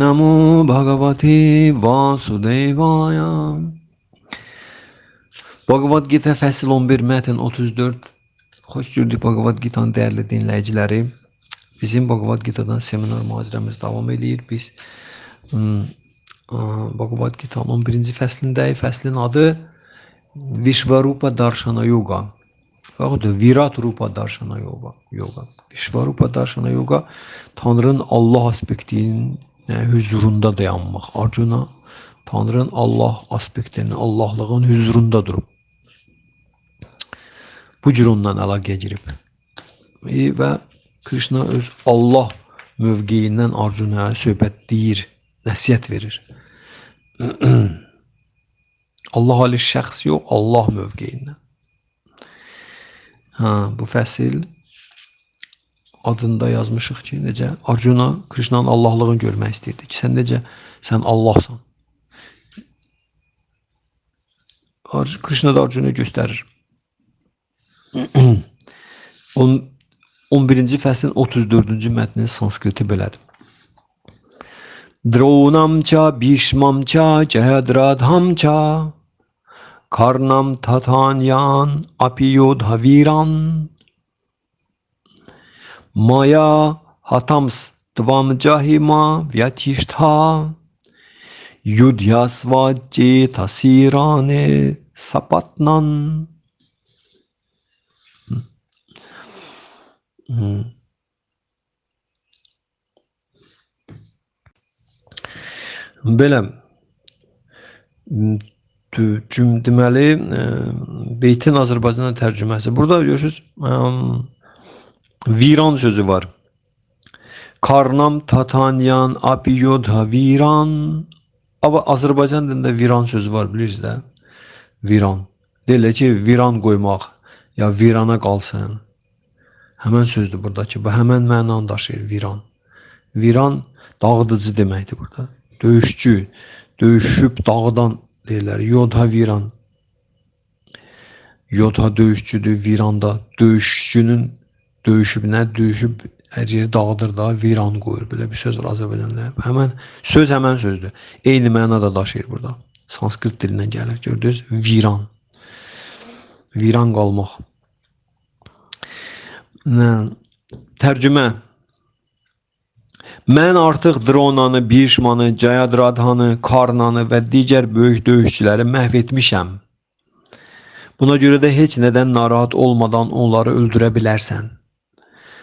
Namo Bhagavate Vasudevaya. Bhagavad Gita fəsil 11, mətn 34. Xoş gördük Bhagavad Gita'nın dəyərli dinləyiciləri. Bizim Bhagavad Gita'dan seminar mühazirəmiz davam edir. Biz Bhagavad Gita'nın 11-ci fəslindəyik. Fəslin adı Vishvarupa Darshana Yoga. Yaxud da Virat Rupa Darshana Yoga. Vishvarupa Darshana Yoga Tanrı'nın Allah aspektinin huzurunda dayanmaq. Arjuna Tanrı'nın Allah aspektinin, Allahlığın huzurunda durub. Bu cür ondan əlaqəyə girib. Və Krishna öz Allah mövqeyindən Arjuna'ya söhbət deyir, nəsihət verir. Allah ali şəxs yox, Allah mövqeyindən. Bu fəsil adında yazmışıq ki, necə Arjuna Krishna'nın Allahlığını görmək istəyirdi ki, sən necə, sən Allahsan. Krishna da Arjuna'ya göstərir. 11-ci fəslin 34-cü mətnin sanskriti belədir. Dronam cha, Bhishmam cha, Jayadradham cha, Karnam Tathanyan, Apiyodha Viran, Maya Hatams Tvam Jahima Vyathishtha, Yudhyasva Cetasirane Sapatnan. Belə deməli beytin Azərbaycandan tərcüməsi. Burada görürsünüz viran sözü var. Karnam Tathanyan Apiyodha Viran. Ama Azərbaycan dilində viran sözü var, bilirsiniz də. Viran. Deyirlər ki, viran qoymaq ya virana qalsın. Həmən sözdür buradakı. Bu həmən mənanı daşıyır viran. Viran dağıdıcı deməkdir burada. Döyüşçü, döyüşüb dağıdan deyirlər. Yodha viran. Yodha döyüşçüdür, viranda döyüşçünün döyüşüb, nə döyüşüb hər yeri dağıdır da, viran qoyur. Belə bir söz var Azərbaycanda. Həmən sözdür. Eyni məna da daşıyır burada. Sanskrit dilindən gəlir. Gördünüz? Viran. Viran qalmaq. Tərcümə. Mən artıq Dronanı, Bhishmanı, Jayadradhanı, Karnanı və digər böyük döyüşçüləri məhv etmişəm. Buna görə də heç nədən narahat olmadan onları öldürə bilərsən.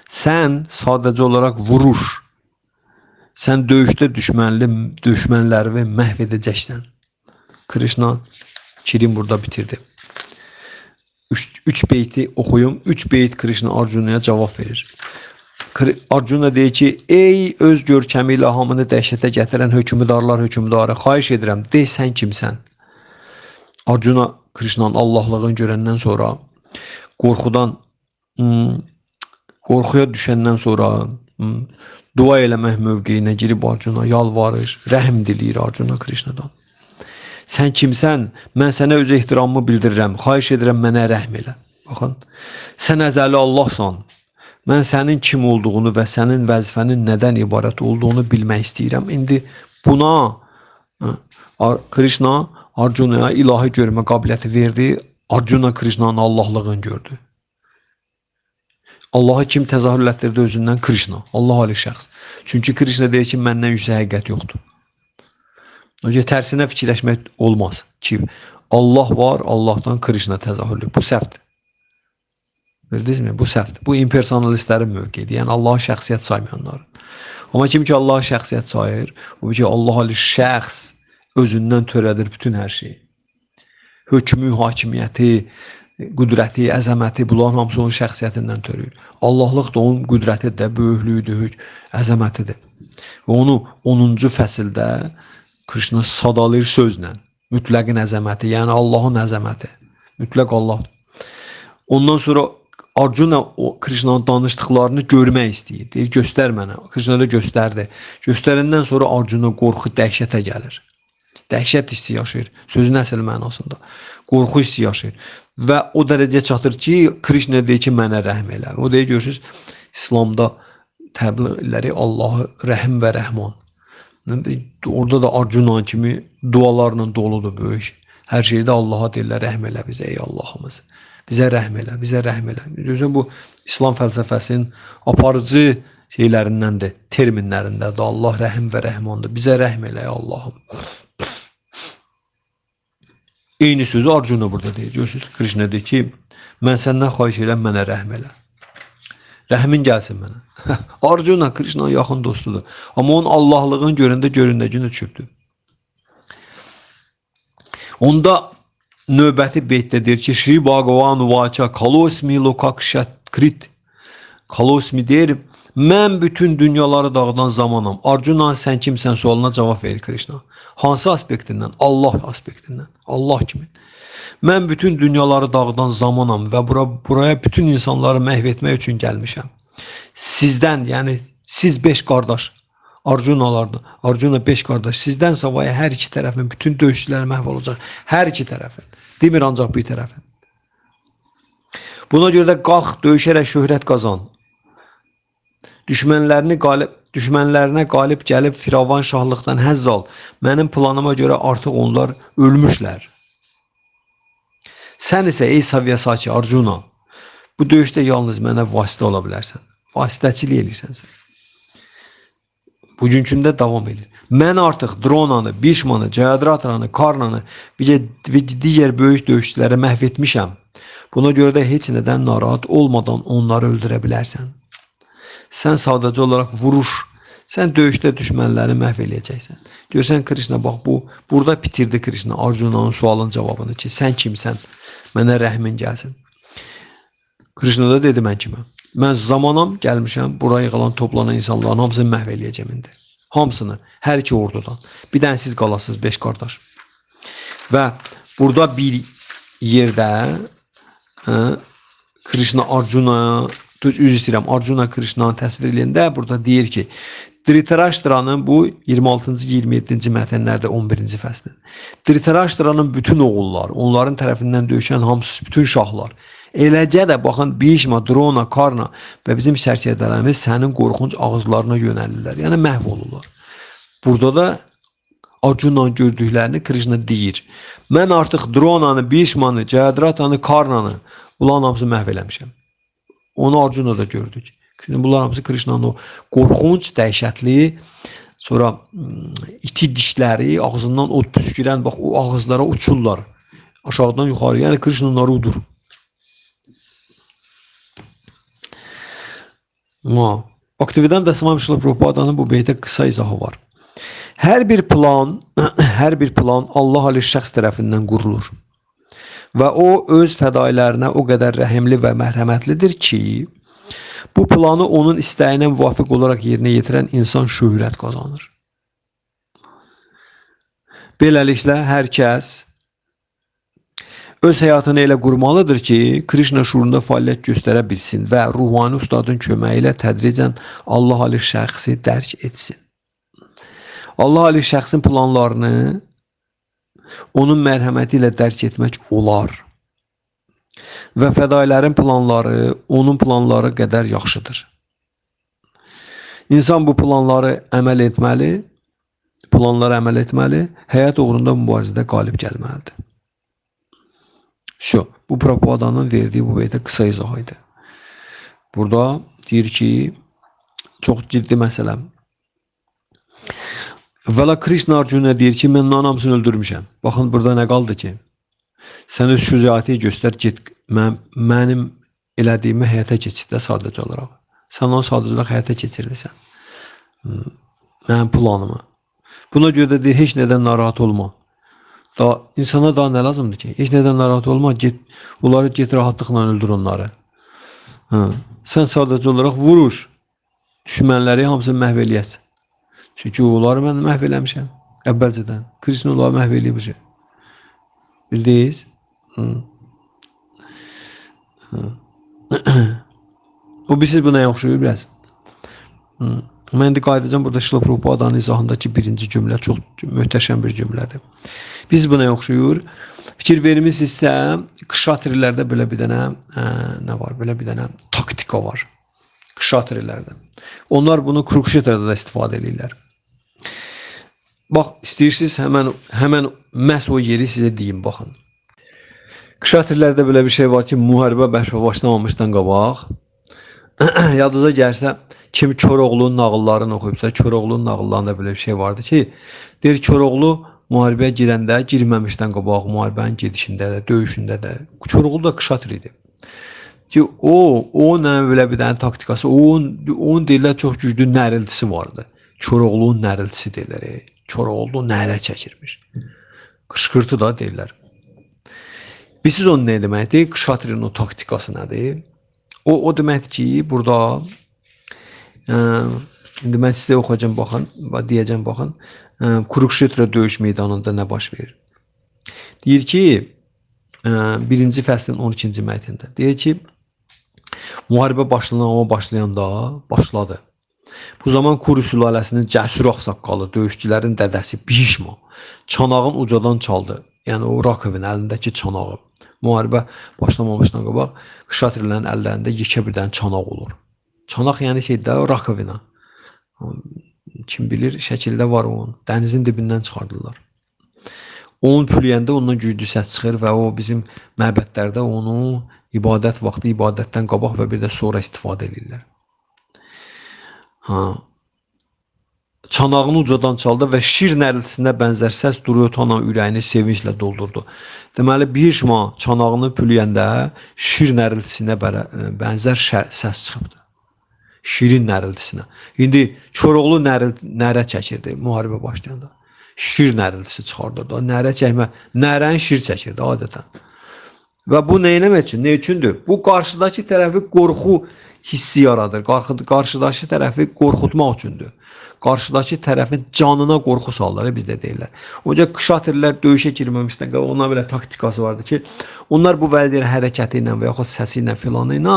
Sən sadəcə olaraq vuruş. Sən döyüşdə düşmənləri məhv edəcəksən. Krishna Kirin burada bitirdi. 3 beyti oxuyum. 3 beyt Krishna Arjuna'ya cavab verir. Arjuna deyir ki, ey öz görkəmi ilə hamını dəhşətə gətirən hökümdarları, xahiş edirəm, de sən kimsən? Arjuna Krishna'nın Allahlığını görəndən sonra, qorxuya düşəndən sonra dua eləmək mövqeyinə girib Arjuna yalvarır, rəhm diləyir Arjuna Krishna'dan. Sən kimsən? Mən sənə öz ehtiramımı bildirirəm. Xahiş edirəm, mənə rəhm elə. Baxın, sən əzəli Allahsan. Mən sənin kim olduğunu və sənin vəzifənin nədən ibarət olduğunu bilmək istəyirəm. İndi buna Krishna Arjuna'ya ilahi görmə qabiliyyəti verdi. Arjuna Krishna'nın Allahlığını gördü. Allah'a kim təzahür etdirdi özündən? Krishna. Allah ali şəxs. Çünki Krishna deyir ki, məndən yüksək həqiqət yoxdur. Tərsinə fikirləşmək olmaz ki, Allah var, Allahdan Krishna təzahürlü. Bu səhvdir. Bildinizmi? Bu səhvdir. Bu impersonalistlərin mövqeyidir. Yəni Allah'a şəxsiyyət saymayanlar. Amma kim ki Allah'a şəxsiyyət sayır, o ki Allah ali şəxs özündən törədir bütün hər şeyi. Hökmü, hakimiyyəti, qüdrəti, əzəməti, bunların hamısı onun şəxsiyyətindən törür. Allahlıq da onun qüdrətidir, böyüklüyüdür, əzəmətidir. Və onu 10-cu fəsildə Krishna sadalayır sözlə. Mütləqin əzəməti, yəni Allahın əzəməti. Mütləq Allah. Ondan sonra Arjuna Krishna'nın danışdıqlarını görmək istəyir. Deyir, göstər mənə. Krishna da göstərdi. Göstərəndən sonra Arjuna qorxu, dəhşətə gəlir. Dəhşət hissi yaşayır. Sözün əsl mənasında. Qorxu hissi yaşayır. Və o dərəcəyə çatır ki, Krishna deyir ki, mənə rəhm elə. O deyir, görürsünüz, İslamda təbliğləri Allahı rəhim və rəhman. Orada da Arjuna kimi dualarla doludur böyük. Hər şeydə Allaha deyirlər, rəhm elə bizə ey Allahımız. Bizə rəhm elə, bizə rəhm elə. Görürsən bu İslam fəlsəfəsinin aparıcı şeylərindəndir, terminlərindədir. Allah rəhim və rəhmandır. Bizə rəhm elə ey Allahım. Eyni sözü Arjuna burada deyir. Görürsünüz, Krishna deyir ki, mən səndən xahiş edirəm, mənə rəhm elə. Rəhmin gəlsin mənə. Arjuna Krishna'nın yaxın dostudur. Amma onun Allahlığını görəndə göründəcinə çöpdür. Onda növbəti beytdə deyir ki, Shri Bhagavan Vacha Kalosmi Lokakshatkrit. Kalosmi deyir, mən bütün dünyaları dağıdan zamanam. Arjuna sən kimsən sualına cavab verir Krishna. Hansı aspektindən? Allah aspektindən. Allah kimi. Mən bütün dünyaları dağıdan zamanam və buraya bütün insanları məhv etmək üçün gəlmişəm. Sizdən, yəni siz 5 qardaş, Arjuna 5 qardaş, sizdən savayı hər iki tərəfin bütün döyüşçüləri məhv olacaq. Hər iki tərəfin. Demir ancaq bir tərəfin. Buna görə də qalx, döyüşərək şöhrət qazan. Düşmənlərinə qalib gəlib Firavan şahlıqdan həzz al. Mənim planıma görə artıq onlar ölmüşlər. Sən isə ey Savyasaki Arjuna, bu döyüşdə yalnız mənə vasitə ola bilərsən. Vasitəçilik edirsən sən. Bugünkündə davam edir. Mən artıq Dronanı, Bhishmanı, Jayadratranı, Karnanı və digər böyük döyüşçüləri məhv etmişəm. Buna görə də heç nədən narahat olmadan onları öldürə bilərsən. Sən sadəcə olaraq vuruş, sən döyüşdə düşmənləri məhv eləyəcəksən. Görsən Krishna, bax burada bitirdi Krishna Arjuna'nın sualın cavabını ki, sən kimsən, mənə rəhmin gəlsin. Krishna da dedi mən kiməm. Mən zamanam gəlmişəm, buraya qalan toplanan insanların hamısını məhv eləyəcəm indi. Hamısını, hər iki ordudan. Bir dənə siz qalasınız 5 qardaş. Və burada bir yerdə Krishna Arjuna, üzr istəyirəm, Arjuna Krishna'nı təsvir eləyəndə burada deyir ki, Dhritarashtra'nın bu 26-cı 27-ci mətnlərdə 11-ci fəslin. Dhritarashtra'nın bütün oğullar, onların tərəfindən döyüşən hamısı, bütün şahlar, eləcə də baxın Bhishma, Drona, Karna və bizim sərsədələrimiz sənin qorxunc ağızlarına yönəlirlər. Yəni məhv olurlar. Burada da Arjuna'nın gördüklərini Krishna deyir. Mən artıq Drona'nı, Bhishma'nı, Jayadratanı, Karna'nı bunların hamısı məhv eləmişəm. Onu Arjuna da gördük. Bunlar hamısı Krishna'nın o qorxunc, dəhşətli, sonra iti dişləri, ağzından od püskürən, bax o ağızlara uçurlar. Aşağıdan yuxarı, yəni Krishna onları udur. Aktividən Dasmami Şrila Prabhupāda'nın bu beytə qısa izahı var. Hər bir plan Allah Ali şəxs tərəfindən qurulur. Və o öz fədailərinə o qədər rəhimli və mərhəmətlidir ki, bu planı onun istəyinə müvafiq olaraq yerinə yetirən insan şöhrət qazanır. Beləliklə, hər kəs öz həyatını elə qurmalıdır ki, Krishna şuurunda fəaliyyət göstərə bilsin və ruhani ustadın köməyi ilə tədricən Allah Ali şəxsi dərk etsin. Allah Ali şəxsin planlarını onun mərhəməti ilə dərk etmək olar. Və fədailərin planları onun planları qədər yaxşıdır. İnsan bu planları əməl etməli, həyat uğrunda mübarizədə qalib gəlməlidir. Bu Prabhupāda'nın verdiyi bu beytə qısa izah idi. Burada deyir ki, çox ciddi məsələ. Vəla Krishna Arjuna deyir ki, mən onların hamısını öldürmüşəm. Baxın, burada nə qaldı ki? Sən öz şücaəti göstər, get, mənim elədiyimi həyata keçirdə sadəcə olaraq. Sən onu sadəcə olaraq həyata keçirdirsən. Mənim planımı. Buna görə də deyir, heç nədən narahat olma. İnsana daha nə lazımdır ki? Heç nədən narahat olma, onları get rahatlıqla öldür onları. Sən sadəcə olaraq vuruş, düşmənləri hamısını məhv eləyəsən. Çünki onları mən məhv eləmişəm. Əvvəlcədən. Krishna onları məhv eləyib. Bildiniz? O siz buna oxşuyur biraz. Mən indi qayıdacağım burada Şrila Prabhupāda'nın izahındakı birinci cümlə çox möhtəşəm bir cümlədir. Biz buna oxşuyur. Fikir vermişsinizsə, Kshatrilərdə belə bir dənə nə var? Belə bir dənə taktika var. Kshatrilərdə. Onlar bunu Kurukshetrada da istifadə edirlər. Bax, istəyirsiniz həmən məhz o yeri sizə deyim, baxın. Kışatirlərdə belə bir şey var ki, müharibə başlamamışdan qabaq, yadınıza gəlsə, kim Koroğlu'nun nağıllarını oxuyubsa, Koroğlu'nun nağıllarında belə bir şey vardı ki, deyir Koroğlu müharibəyə girəndə, girməmişdən qabaq, müharibənin gedişində də, döyüşündə də, Koroğlu da Kışatır idi. Ki o belə bir dənə taktikası, onun deyirlər çox güclü nəriltisi vardı. Koroğlu'nun nəriltisi deyirlər. Koroğlu nərə çəkirmiş. Qışqırtı da deyirlər. Bilirsiniz onun nə deməkdir? Kışatırın o taktikası nədir? O deməkdir ki, burada indi mən sizə oxuyacağım, baxın, deyəcəm, baxın. Kurukşetra döyüş meydanında nə baş verir? Deyir ki, 1-ci fəslin 12-ci mətnində. Deyir ki, müharibə başlayanda başladı. Bu zaman Kuru sülaləsinin cəsur ağsaqqalı, döyüşçülərin dədəsi Bişma çanağın ucadan çaldı. Yəni o Rakovun əlindəki çanağı. Müharibə başlamamışdan qabaq Kışatirlərin əllərində yekə bir dənə çanaq olur. Çanaq yəni şeydə Rakovina. Kim bilir, şəkildə var onun. Dənizin dibindən çıxardılar. Onun pülüyəndə ondan güclü səs çıxır və o bizim məbədlərdə onu ibadət vaxtı, ibadətdən qabaq və bir də sonra istifadə edirlər. Çanağını ucadan çaldı və şir nəriltisinə bənzər səs Duryodhanın ürəyini sevinclə doldurdu. Deməli, Bişma çanağını pülüyəndə şir nəriltisinə bənzər səs çıxıbdı. Şirin nəriltisinə. İndi Koroğlu nərə çəkirdi müharibə başlayanda. Şir nəriltisi çıxardırdı. Nərə çəkmə, nərəni şir çəkirdi adətən. Və bu nə eləmək üçün? Nə üçündür? Bu qarşıdakı tərəfi qorxu hissi yaradır. Qarşıdakı tərəfi qorxutmaq üçündür. Qarşıdakı tərəfin canına qorxu salları bizdə deyirlər. Onca Kışatirlər döyüşə girməmişdən qabaq ona belə taktikası vardı ki, onlar bu vəlidir hərəkəti ilə və yaxud səsi ilə filanı ilə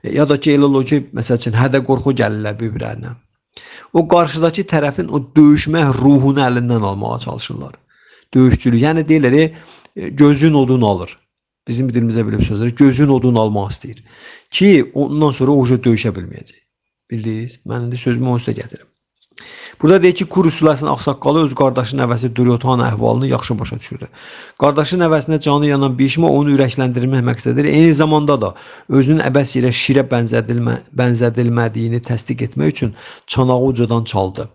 ya da ki, elə olur ki, məsəl üçün hədə qorxu gəlirlər bir-birlərinə. O qarşıdakı tərəfin o döyüşmə ruhunu əlindən almağa çalışırlar. Döyüşçülük, yəni deyirlər, gözün odunu alır. Bizim dilimizə belə bir söz var, gözün odunu almaq istəyir. Ki, ondan sonra o döyüşə bilməyəcək. Bildiniz? Mən indi sözümü onun üstə gətirim. Burada deyir ki, Kuru sülaləsinin ağsaqqalı öz qardaşı nəvəsi Duryodhanın əhvalını yaxşı başa düşürdü. Qardaşı nəvəsində canı yanan Bişma onu ürəkləndirmək məqsədidir. Eyni zamanda da özünün əbəs yerə şirə bənzədilmədiyini təsdiq etmək üçün çanağı ucadan çaldı.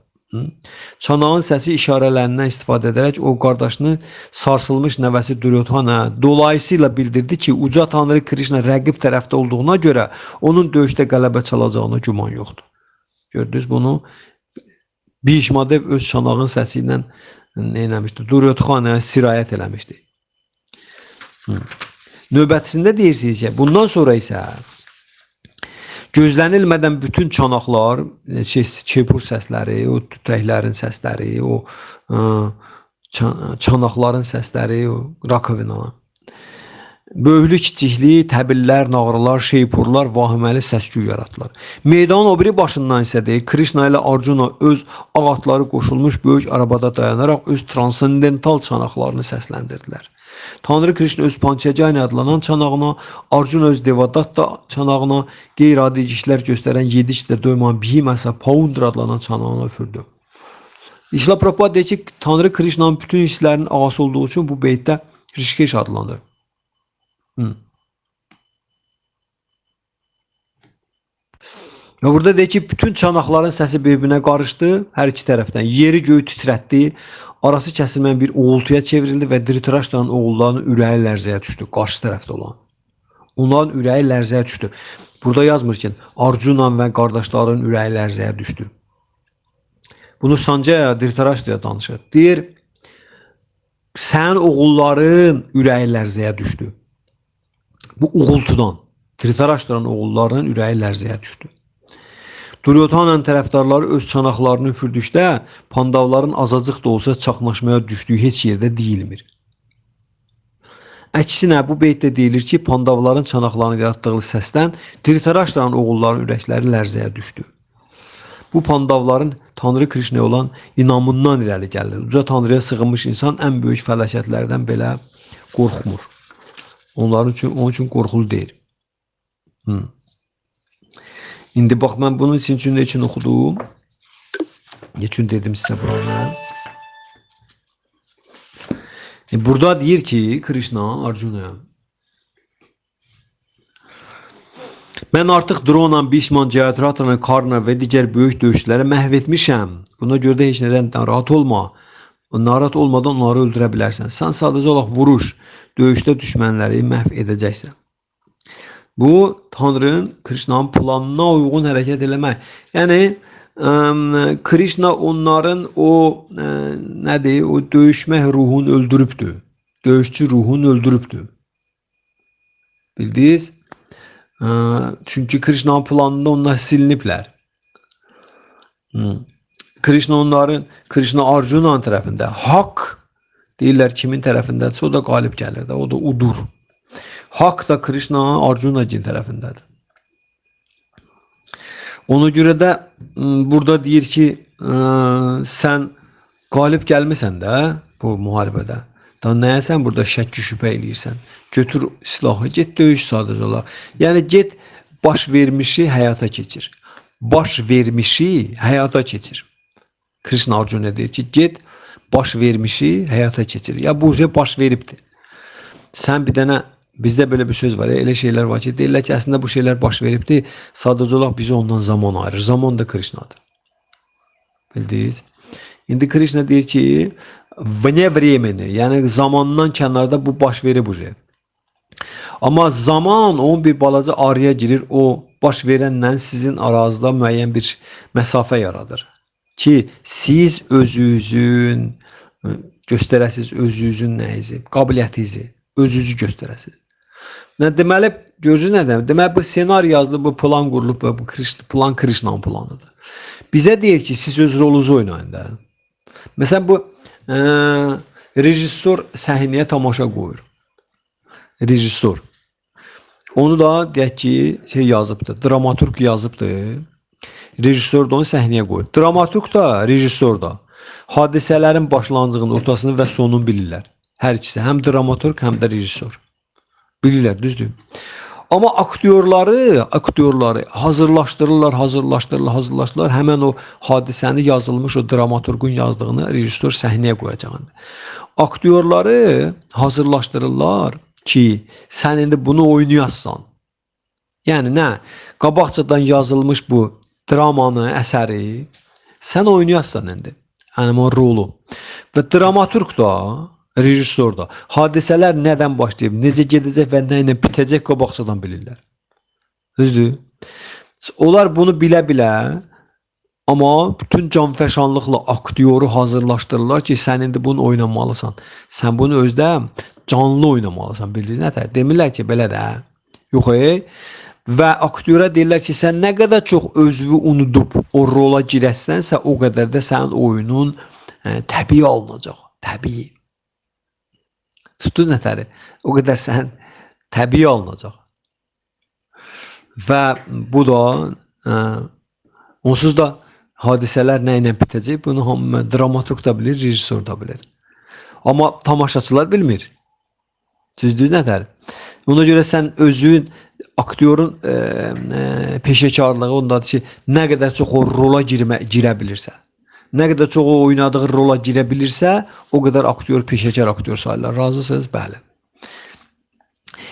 Çanağın səsi işarələrindən istifadə edərək o qardaşının sarsılmış nəvəsi Duryodhana dolayısıyla bildirdi ki, uca tanrı Krishna rəqib tərəfdə olduğuna görə onun döyüşdə qələbə çalacağına güman yoxdur. Gördünüz bunu? Bişmadev öz çanağın səsi ilə nə eləmişdi? Duryodhanaya sirayət eləmişdi. Növbətisində deyirsiniz ki, bundan sonra isə gözlənilmədən bütün çanaqlar, çepur səsləri, o tütəklərin səsləri, o çanaqların səsləri, o Rakovina, böyüklü kiçikli, təbillər, nağrılar, şeypurlar vahiməli səs-küy yaratdılar. Meydanın o biri başından isə deyir, Krishna ilə Arjuna öz ağ atları qoşulmuş böyük arabada dayanaraq öz transendental çanaqlarını səsləndirdilər. Tanrı Krishna öz Panchajani adlanan çanağına, Arjuna öz Devadatta çanağına, qeyri-adi işlər göstərən 7 işlə doymayan Bhimasa Paundra adlanan çanağına üfürdü. İşla Prabhupada deyir ki, Tanrı Krishna'nın bütün işlərinin ağası olduğu üçün bu beytdə Rishikesh adlanır. Və burada deyir ki, bütün çanaqların səsi bir-birinə qarışdı, hər iki tərəfdən. Yeri göyü titrətdi, arası kəsilməyən bir uğultuya çevrildi və Dhritarashtra'nın oğullarının ürəyi lərzəyə düşdü, qarşı tərəfdə olan. Onların ürəyi lərzəyə düşdü. Burada yazmır ki, Arjuna və qardaşların ürəyi lərzəyə düşdü. Bunu Sanjaya Dhritarashtra'ya danışır. Deyir, sənin oğulların ürəyi lərzəyə düşdü. Bu uğultudan Dhritarashtra'nın oğullarının ürəyi lərzəyə düşdü. Duryodhanın tərəfdarları öz çanaqlarını üfürdükdə Pandavların azacıq da olsa çaxnaşmaya düşdüyü heç yerdə deyilmir. Əksinə bu beytdə deyilir ki, Pandavların çanaqlarını yaratdığı səsdən Dhritarashtra'nın oğullarının ürəkləri lərzəyə düşdü. Bu Pandavların Tanrı Krishna'ya olan inamından irəli gəlir. Uca Tanrıya sığınmış insan ən böyük fəlakətlərdən belə qorxmur. Onun üçün qorxulu deyil. İndi bax, mən bunun üçün oxudum. Ne üçün dedim sizə buranı? Burada deyir ki Krishna Arjuna'ya, mən artıq Drona, Bhishman, Jayadratha, Karna və digər böyük döyüşçüləri məhv etmişəm. Buna görə də heç nədən narahat olma. Narahat olmadan onları öldürə bilərsən. Sən sadəcə olaraq vuruş, döyüşdə düşmənləri məhv edəcəksən. Bu Tanrının Krishna'nın planına uyğun hərəkət eləmək. Yəni Krishna onların o nədir? O döyüşmək ruhunu öldürübdür. Döyüşçü ruhunu öldürübdür. Bildiniz? Çünki Krishna'nın planında onlar siliniblər. Krishna Arjuna'nın tərəfində. Haqq deyirlər kimin tərəfindədirsə o da qalib gəlir də. O da udur. Haqq da Krishna Arjuna'cın tərəfindədir. Ona görə də burada deyir ki, sən qalib gəlmirsən də bu müharibədə. Da nəyə sən burada şəkki şübhə eləyirsən? Götür silahı, get döyüş sadəcə olaraq. Yəni get baş vermişi həyata keçir. Baş vermişi həyata keçir. Krishna Arjuna deyir ki, get baş vermişi həyata keçir. Ya bu baş veribdir. Sən bir dənə, bizdə belə bir söz var, elə şeylər var ki, deyirlər ki, əslində bu şeylər baş veribdir. Sadəcə olaraq bizi ondan zaman ayırır. Zaman da Krishna'dır. Bildiniz? İndi Krishna deyir ki, vne vremeni, yəni zamandan kənarda bu baş verib bu şey. Amma zaman onun bir balaca araya girir, o baş verənlə sizin aranızda müəyyən bir məsafə yaradır. Ki siz özünüzün göstərəsiz, özünüzün nəyizi, qabiliyyətinizi, özünüzü göstərəsiz. Deməli, görürsünüz nədən? Deməli, bu senari yazılıb, bu plan qurulub, bu plan Krishna'nın planıdır. Bizə deyir ki, siz öz rolunuzu oynayın da. Məsələn, bu rejissor səhnəyə tamaşa qoyur. Rejissor. Onu da deyək ki, yazıbdır, dramaturg yazıbdır. Rejissor da onu səhnəyə qoyur. Dramaturg da, rejissor da hadisələrin başlanğıcını, ortasını və sonunu bilirlər. Hər ikisi, həm dramaturg, həm də rejissor. Bilirlər, düzdür. Amma aktyorları hazırlaşdırırlar. Həmən o hadisəni yazılmış, o dramaturgun yazdığını rejissor səhnəyə qoyacağını. Aktyorları hazırlaşdırırlar ki, sən indi bunu oynayassan. Yəni nə? Qabaqcadan yazılmış bu dramanı, əsəri sən oynayassan indi. Yəni o rolu. Və dramaturg da, rejissor da hadisələr nədən başlayıb, necə gedəcək və nə ilə bitəcək qabaqcadan bilirlər. Düzdür? Onlar bunu bilə-bilə, amma bütün canfəşanlıqla aktyoru hazırlaşdırırlar ki, sən indi bunu oynamalısan. Sən bunu özdə canlı oynamalısan. Bildiniz nətər? Demirlər ki, belə də. Yox, və aktyora deyirlər ki, sən nə qədər çox özünü unudub o rola girəsənsə, o qədər də sənin oyunun təbii alınacaq. Təbii. Tutdun nətəri? O qədər sən təbii alınacaq. Və bu da onsuz da hadisələr nə ilə bitəcək? Bunu dramaturg da bilir, rejissor da bilir. Amma tamaşaçılar bilmir. Düzdür nətər? Ona görə sən özün aktyorun peşəkarlığı ondadır ki, nə qədər çox o rola girə bilirsə. Nə qədər çox o oynadığı rola girə bilirsə, o qədər aktyor, peşəkar aktyor sayılır. Razısınız? Bəli.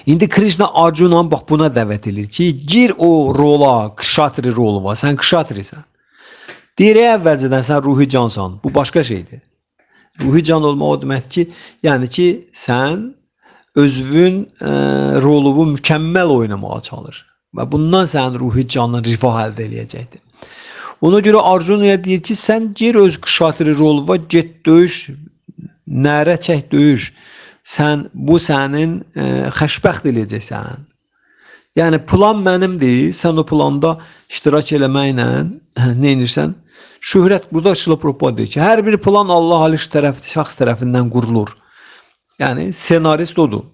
İndi Krishna Arjuna bax buna dəvət edir ki, gir o rola, kşatri rolu var. Sən kşatrisən. Deyir, əvvəlcədən sən ruhi cansan. Bu başqa şeydir. Ruhi can olmaq o deməkdir ki, yəni ki, sən özünün rolunu mükəmməl oynamağa çalış. Və bundan sənin ruhi canın rifah əldə eləyəcəkdir. Ona görə Arjuna'ya deyir ki, sən gir öz kşatri roluna, get döyüş, nərə çək döyüş. Bu sənin xoşbəxt eləyəcəksən. Yəni plan mənimdir, sən o planda iştirak eləməklə nə edirsən? Şöhrət, burada Şrila Prabhupada deyir ki, hər bir plan Allah şəxs tərəfindən qurulur. Yəni senarist odur.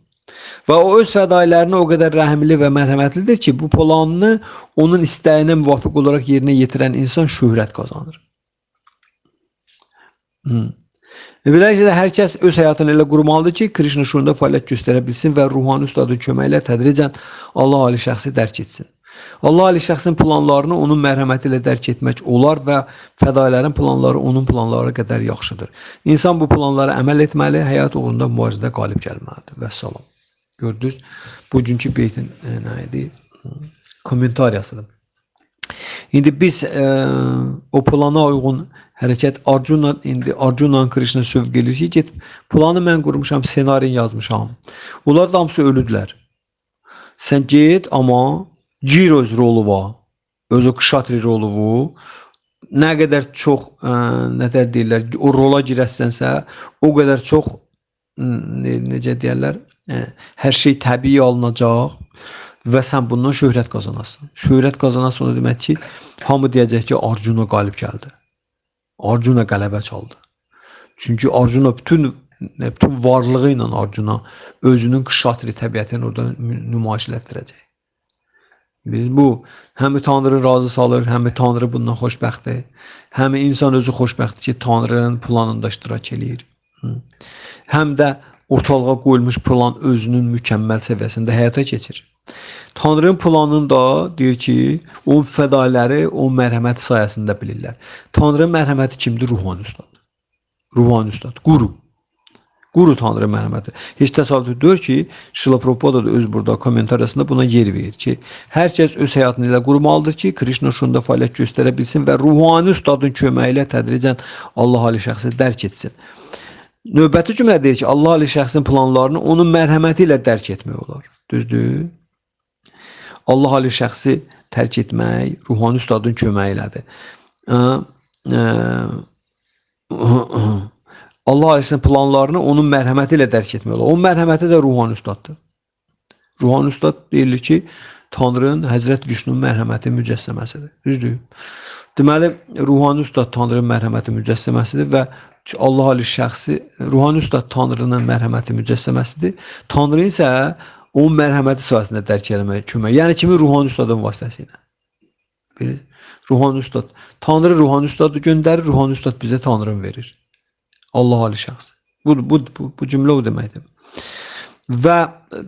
Və o öz fədailərinə o qədər rəhimli və mərhəmətlidir ki, bu planını onun istəyinə müvafiq olaraq yerinə yetirən insan şöhrət qazanır. Beləliklə, hər kəs öz həyatını elə qurmalıdır ki, Krishna şuurunda fəaliyyət göstərə bilsin və ruhani ustadın köməklə tədricən Allah ali şəxsi dərk etsin. Allah Ali şəxsin planlarını onun mərhəməti ilə dərk etmək olar və fədailərin planları onun planları qədər yaxşıdır. İnsan bu planlara əməl etməli, həyat uğrunda mübarizədə qalib gəlməlidir. Vəssalam. Gördünüz? Bugünkü beytin nə idi? Kommentariyasıdır. İndi biz o plana uyğun hərəkət Arjuna Krishna sövq edir ki, get planı mən qurmuşam, ssenarini yazmışam. Onlar da hamısı ölüdülər. Sən get, amma gir öz rolu var. Özü kşatri rolu bu. Nə qədər çox, nətər deyirlər, o rola girərsənsə, o qədər çox, necə deyirlər, hər şey təbii alınacaq və sən bundan şöhrət qazanasın. Şöhrət qazanasın o demək ki, hamı deyəcək ki, Arjuna qalib gəldi. Arjuna qələbə çaldı. Çünki Arjuna bütün varlığı ilə Arjuna özünün kşatri təbiətini orada nümayiş etdirəcək. Biz bu həm Tanrı razı salır, həm Tanrı bundan xoşbəxtdir. Həm insan özü xoşbəxtdir ki, Tanrının planında iştirak eləyir. Həm də ortalığa qoyulmuş plan özünün mükəmməl səviyyəsində həyata keçir. Tanrının planını da deyir ki, o fədailəri o mərhəməti sayəsində bilirlər. Tanrının mərhəməti kimdir? Ruhani ustad. Ruhani ustad, quru. Quru Tanrı mərhəməti. Heç təsadüf deyil ki, Şrila Prabhupada da öz burada kommentariyasında buna yer verir ki, hər kəs öz həyatını ilə qurmalıdır ki, Krishna şunda fəaliyyət göstərə bilsin və ruhani ustadın köməyi ilə tədricən Allah Ali şəxsi dərk etsin. Növbəti cümlə deyir ki, Allah Ali şəxsin planlarını onun mərhəməti ilə dərk etmək olar. Düzdür? Allah Ali şəxsi tərk etmək ruhani ustadın köməyi ilədir. Allah Aleyhisselam planlarını onun mərhəməti ilə dərk etmək olar. O mərhəməti də ruhani ustaddır. Ruhani ustad deyilir ki, Tanrının Həzrət Vişnunun mərhəməti mücəssəməsidir. Düzdür? Deməli, ruhani ustad Tanrının mərhəməti mücəssəməsidir və Allah Aleyhisselam şəxsi, ruhani ustad Tanrının mərhəməti mücəssəməsidir. Tanrı isə onun mərhəməti sayəsində dərk etməyə kömək. Yəni kimi ruhani ustadın vasitəsilə. Ruhani ustad. Tanrı ruhani ustadı göndərir, ruhani ustad bizə Tanrını verir. Allah Ali şəxsi. Bu cümlə o deməkdir. Və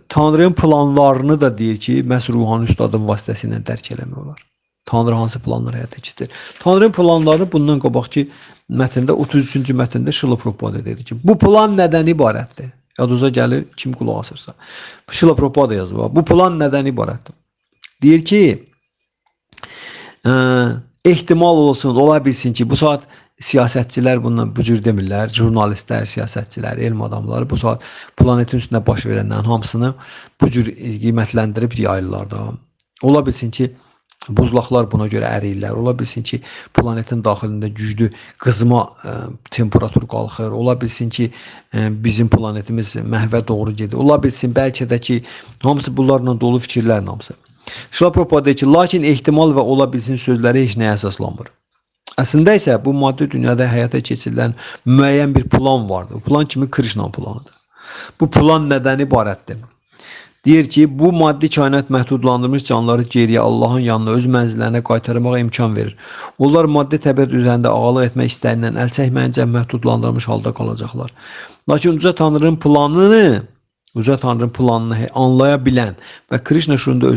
Tanrının planlarını da deyir ki, məhz ruhani ustadın vasitəsilə dərk eləmək olar. Tanrı hansı planları həyata keçirir. Tanrının planlarını bundan qabaqki mətndə, 33-cü mətndə Şrila Prabhupada deyir ki, bu plan nədən ibarətdir? Yadınıza gəlir, kim qulaq asırsa. Şrila Prabhupada yazır. Bu plan nədən ibarətdir? Deyir ki, ehtimal olsun, ola bilsin ki, bu saat siyasətçilər bundan bu cür demirlər, jurnalistlər, siyasətçilər, elm adamları bu saat planetin üstündə baş verənlərin hamısını bu cür qiymətləndirib yayırlar da. Ola bilsin ki, buzlaqlar buna görə əriyirlər. Ola bilsin ki, planetin daxilində güclü qızma temperatur qalxır. Ola bilsin ki, bizim planetimiz məhvə doğru gedir. Ola bilsin, bəlkə də ki, hamısı bunlarla dolu fikirlərin hamısı. Şrila Prabhupada deyir ki, lakin ehtimal və ola bilsin sözləri heç nəyə əsaslanmır. Əslində isə bu maddi dünyada həyata keçirilən müəyyən bir plan vardır. Bu plan kimi Krishna planıdır. Bu plan nədən ibarətdir? Deyir ki, bu maddi kainat məhdudlandırmış canlıları geriyə Allahın yanına öz mənzillərinə qaytarmağa imkan verir. Onlar maddi təbiət üzərində ağalıq etmək istəyindən əl çəkməyincə məhdudlandırılmış halda qalacaqlar. Lakin Uca Tanrının planını anlaya bilən və Krishna şuurunda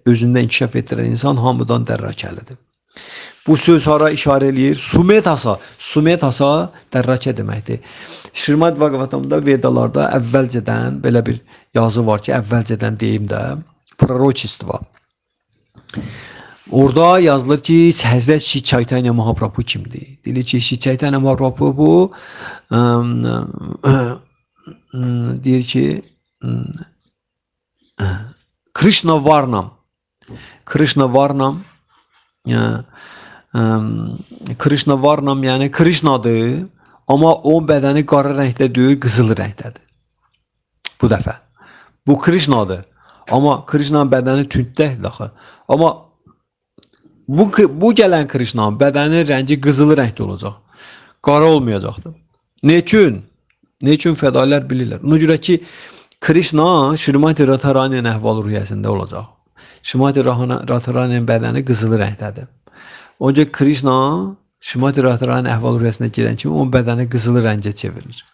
özündə inkişaf etdirən insan hamıdan dərrakəlidir. Bu söz hara işarə eləyir? Sumetasa dərrakə deməkdir. Şrimad Bhagavatamda, Vedalarda əvvəlcədən belə bir yazı var ki, əvvəlcədən deyim də, prorochistva. Orada yazılır ki, Həzrət Şri Chaitanya Mahaprabhu kimdir? Deyir ki, Şri Chaitanya Mahaprabhu deyir ki, Krishna Varnam, yəni Krishnadır, amma o bədəni qara rəngdə deyil, qızıl rəngdədir. Bu dəfə. Bu Krishnadır, amma Krishnanın bədəni tünddə daxı. Amma bu gələn Krishnanın bədənin rəngi qızıl rəngdə olacaq. Qara olmayacaqdır. Neçün fədailər bilirlər. Ona görə ki, Krishna Şrimati Radharani'nin əhval-ruhiyyəsində olacaq. Şrimati Radharani'nin bədəni qızıl rəngdədir. Onca Krishna Şrimati Radharani'nin əhval-ruhiyyəsində gedən kimi onun bədəni qızıl rəngə çevrilir.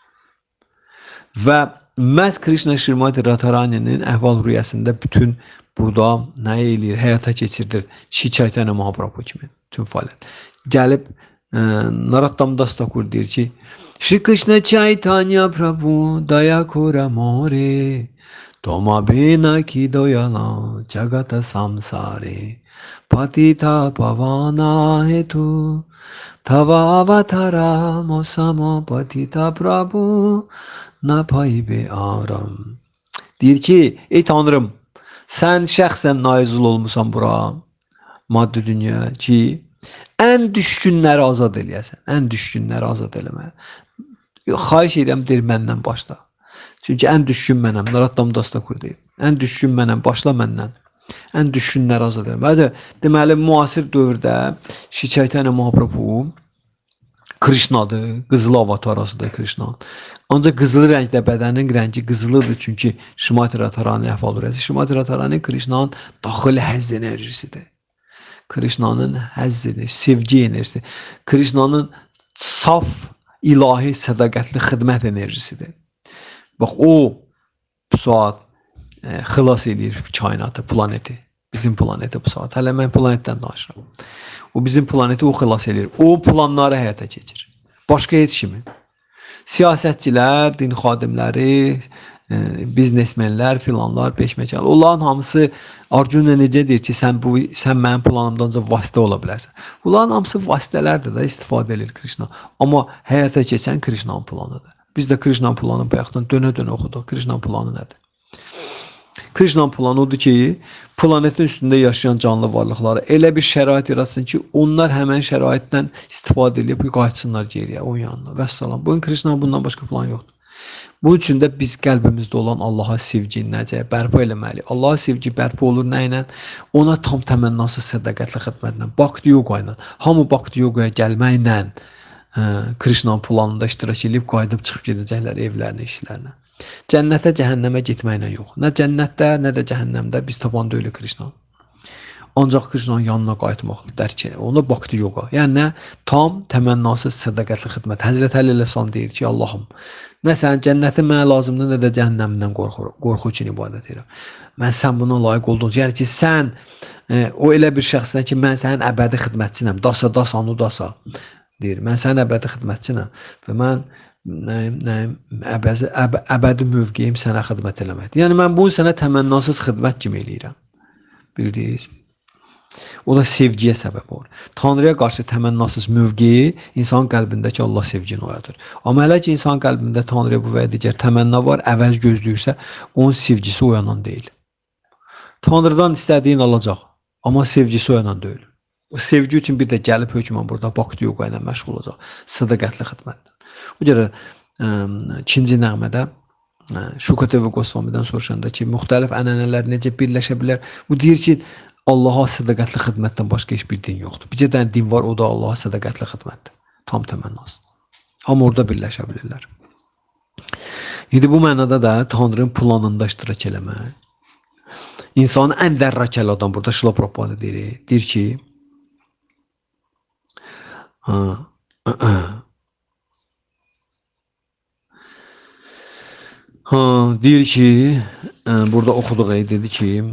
Və məhz Krishna Şrimati Radharani'nin əhval-ruhiyyəsində bütün burada nə eləyir, həyata keçirdir. Şri Chaitanya Mahaprabhu kimi bütün fəaliyyət. Gəlib Narottam Das Thakur deyir ki, Shri Krishna Chaitanya Prabhu daya kora more Toma bina ki doyala jagata samsare Patita pavana hetu Tava avatara mosamo patita Prabhu na paybe aram. Deyir ki, ey Tanrım, sən şəxsən naizul olmusan bura, maddi dünya ki, ən düşkünləri azad eləyəsən, ən düşkünləri azad eləmə. Xahiş edirəm, deyir, məndən başla. Çünki ən düşkün mənəm, Narottam Das Thakur deyir. Ən düşkün mənəm, başla məndən. Ən düşkünləri azad eləmə. Deməli, müasir dövrdə Shri Chaitanya Mahaprabhu Krishna'dır, qızıl avatarasıdır Krishna. Ancaq qızılı rəngdə bədənin rəngi qızılıdır çünki Şrimati Radharani əhval-ruhiyyəsi. Şrimati Radharani Krishna'nın daxili həzz enerjisidir. Krishna'nın həzz enerjisi, sevgi enerjisi. Krishna'nın saf, ilahi, sədaqətli xidmət enerjisidir. Bax, o bu saat xilas edir kainatı, planeti. Bizim planeti bu saat. Hələ mən planetdən danışıram. O bizim planeti o xilas edir. O planları həyata keçir. Başqa heç kimi. Siyasətçilər, din xadimləri, biznesmenlər, filanlar, peşməkar. Onların hamısı Arjuna necə deyir ki, sən mənim planımdan ancaq vasitə ola bilərsən. Bunların hamısı vasitələrdir də istifadə edir Krishna. Amma həyata keçən Krishna'nın planıdır. Biz də Krishna'nın planını bayaqdan dönə-dönə oxuduq. Krishna'nın planı nədir? Krishna'nın planı odur ki, planetin üstündə yaşayan canlı varlıqları elə bir şərait yaratsın ki, onlar həmən şəraitdən istifadə edib qayıtsınlar geriyə, onun yanına. Vəssalam. Bugün Krishna'nın bundan başqa plan yoxdur. Bu üçün də biz qəlbimizdə olan Allaha sevgi necə bərpa eləməli. Allaha sevgi bərpa olur nə ilə? Ona tam təmənnasız sədaqətli xidmətlə, Bhakti yoga ilə, hamı Bhakti yogaya gəlməklə Krishna'nın planında iştirak edib qayıdıb çıxıb gedəcəklər evlərinə, işlərinə. Cənnətə, cəhənnəmə getməklə yox. Nə cənnətdə, nə də cəhənnəmdə biz tapan deyilik Krishna. Ancaq Krishna'nın yanına qayıtmaq dərk edir. Ona Bhakti yoga. Yəni nə? Tam təmənnasız sədaqətli xidmət. Həzrət Əli əleyhissalam deyir ki, Allahım, nə sənin cənnətin mənə lazımdır, nə də cəhənnəmdən qorxu üçün ibadət edirəm. Mən sən buna layiq olduğun üçün. Yəni ki, sən o elə bir şəxssən ki, mən sənin əbədi xidmətçinəm. Dasa, anu dasa deyir. Mən sənin əbədi xidmətçinəm və mən əbədi mövqeyim sənə xidmət eləməkdir. Yəni mən bunu sənə təmənnasız xidmət kimi eləyirəm. Bildiniz? O da sevgiyə səbəb olur. Tanrıya qarşı təmənnasız mövqeyi insanın qəlbindəki Allah sevgini oyadır. Amma hələ ki insan qəlbində Tanrıya bu və digər təmənna var, əvəz gözləyirsə, onun sevgisi oyanan deyil. Tanrıdan istədiyin alacaq, amma sevgisi oyanan deyil. O sevgi üçün bir də gəlib hökmən burada Bhakti yoga ilə məşğul olacaq. Sədaqətli xidmətlə. O görə ikinci nəğmədə Şukadeva Gosvamidən soruşanda ki, müxtəlif ənənələr necə birləşə bilər? Bu deyir ki, Allaha sədaqətli xidmətdən başqa heç bir din yoxdur. Bircə dənə din var, o da Allaha sədaqətli xidmətdir. Tam təmənnası. Amma orada birləşə bilirlər. İndi bu mənada da Tanrının planında iştirak eləmək. İnsanın ən dərrakəli adam burada Şrila Prabhupada deyir ki, deyir ki, burada oxuduq, dedi ki,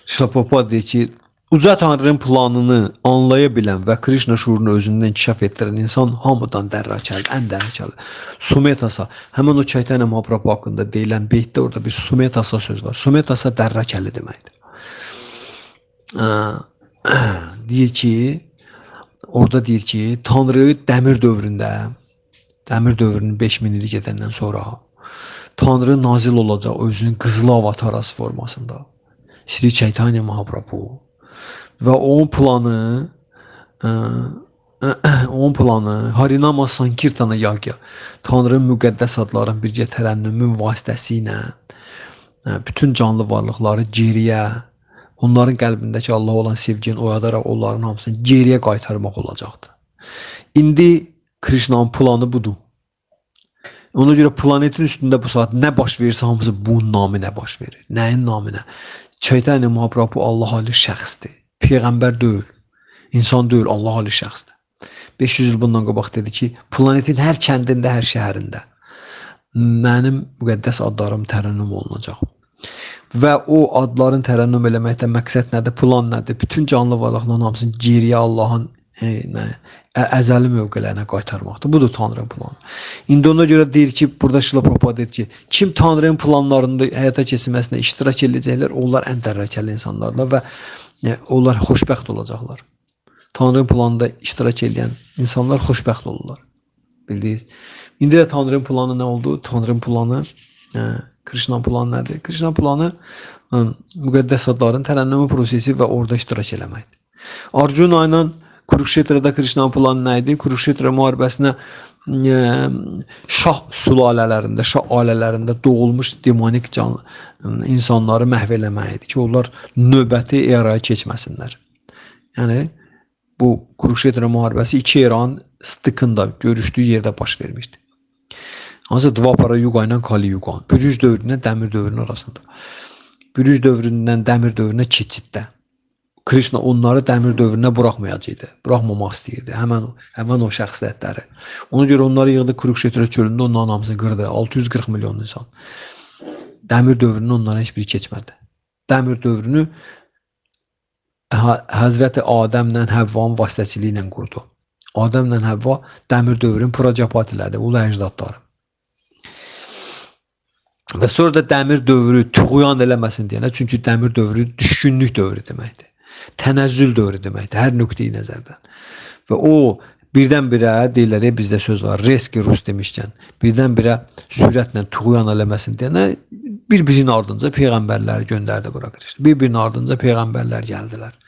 Şrila Prabhupada deyir ki, uca Tanrının planını anlaya bilən və Krishna şuurunu özündən inkişaf etdirən insan hamıdan dərrakəli, ən dərrakəli. Sumetasa, həmən o Chaitanya Mahaprabhu haqqında deyilən beytdə orada bir Sumetasa söz var. Sumetasa dərrakəli deməkdir. Deyir ki, orada deyir ki, Tanrı dəmir dövrünün 5000 illik gedəndən sonra Tanrı nazil olacaq özünün qızıl avatarası formasında. Shri Chaitanya Mahaprabhu və onun planı Harinama Sankirtana Yagya, Tanrının müqəddəs adların bircə tərənnümün vasitəsilə bütün canlı varlıqları geriyə, onların qəlbindəki Allah olan sevgini oyadaraq onların hamısını geriyə qaytarmaq olacaqdır. İndi Krishna'nın planı budur. Ona görə planetin üstündə bu saat nə baş verirsə hamısı bunun naminə baş verir. Nəyin naminə? Chaitanya Mahaprabhu Allah alı şəxsdir. Peyğəmbər deyil. İnsan deyil, Allah ali şəxsdir. 500 il bundan qabaq dedi ki, planetin hər kəndində, hər şəhərində mənim müqəddəs adlarım tərənnüm olunacaq. Və o adların tərənnüm eləməkdə məqsəd nədir, plan nədir? Bütün canlı varlıqların hamısını geriyə Allahın əzəli mövqələrinə qaytarmaqdır. Budur Tanrının planı. İndi ona görə deyir ki, burada Şila Prabhupada deyir ki, kim Tanrının planlarında həyata keçirməsində iştirak edəcəklər, onlar ən dərrakəli insanlardır və onlar xoşbəxt olacaqlar. Tanrının planında iştirak edən insanlar xoşbəxt olurlar. Bildiniz. İndi də Tanrının planı nə oldu? Tanrının planı, Krishna planı nədir? Krishna planı müqəddəs adların tərənnümü prosesi və orada iştirak eləməkdir. Arjuna ilə Kurukshetrada Krishna planı nə idi? Kurukshetra müharibəsinə şah sülalələrində, şah ailələrində doğulmuş demonik insanları məhv eləmək idi ki, onlar növbəti eraya keçməsinlər. Yəni bu Kurukshetra müharibəsi iki eranın stıkında, görüşdüyü yerdə baş vermişdi. Hansı Dvapara Yuga ilə Kali Yuga, bürüc dövründən dəmir dövrünün arasında. Bürüc dövründən dəmir dövrünə keçiddə. Krishna onları dəmir dövrünə buraxmayacaqdı. Buraxmamaq istəyirdi. Həmən o şəxsiyyətləri. Ona görə onları yığdı Kurukshetra çölündə, onların hamısını qırdı. 640 milyon insan. Dəmir dövrünü onlara heç biri keçmədi. Dəmir dövrünü Həzrəti Adəmlə Həvvanın vasitəçiliyi ilə qurdu. Adəmlə Həvva dəmir dövrün prajapatilədi, ulu əcdadları. Və sonra da dəmir dövrü tuğyan eləməsin deyənə, çünki dəmir dövrü düşkünlük dövrü deməkdir. Tənəzzül dövrü deməkdir, hər nöqteyi nəzərdən. Və o birdən-birə deyirlər, bizdə söz var, reski rus demişkən, birdən-birə sürətlə tuğyan eləməsin deyənə, bir-birinin ardınca peyğəmbərləri göndərdi bura Krishna. Bir-birinin ardınca peyğəmbərlər gəldilər.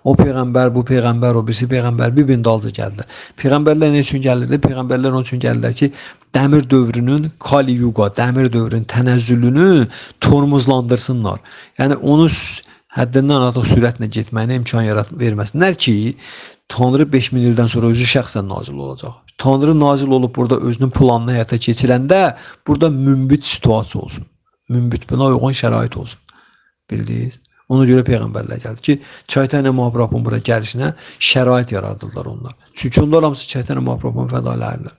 O peyğəmbər, bu peyğəmbər, o birisi peyğəmbər bir-birinin dalınca gəldilər. Peyğəmbərlər nə üçün gəlirdi? Peyğəmbərlər onun üçün gəlirlər ki, dəmir dövrünün Kali Yuga, dəmir dövrünün tənəzzülünü tormozlandırsınlar. Yəni onu həddindən artıq sürətlə getməyinə imkan verməsinlər ki, Tanrı 5000 ildən sonra özü şəxsən nazil olacaq. Tanrı nazil olub burada özünün planını həyata keçirəndə burada mümbit situasiya olsun. Mümbit, buna uyğun şərait olsun. Bildiniz? Ona görə peyğəmbərlər gəldi ki, Chaitanya Mahaprabhunun burada gəlişinə şərait yaradırlar onlar. Çünki onlar hamısı Chaitanya Mahaprabhunun fədailəridir.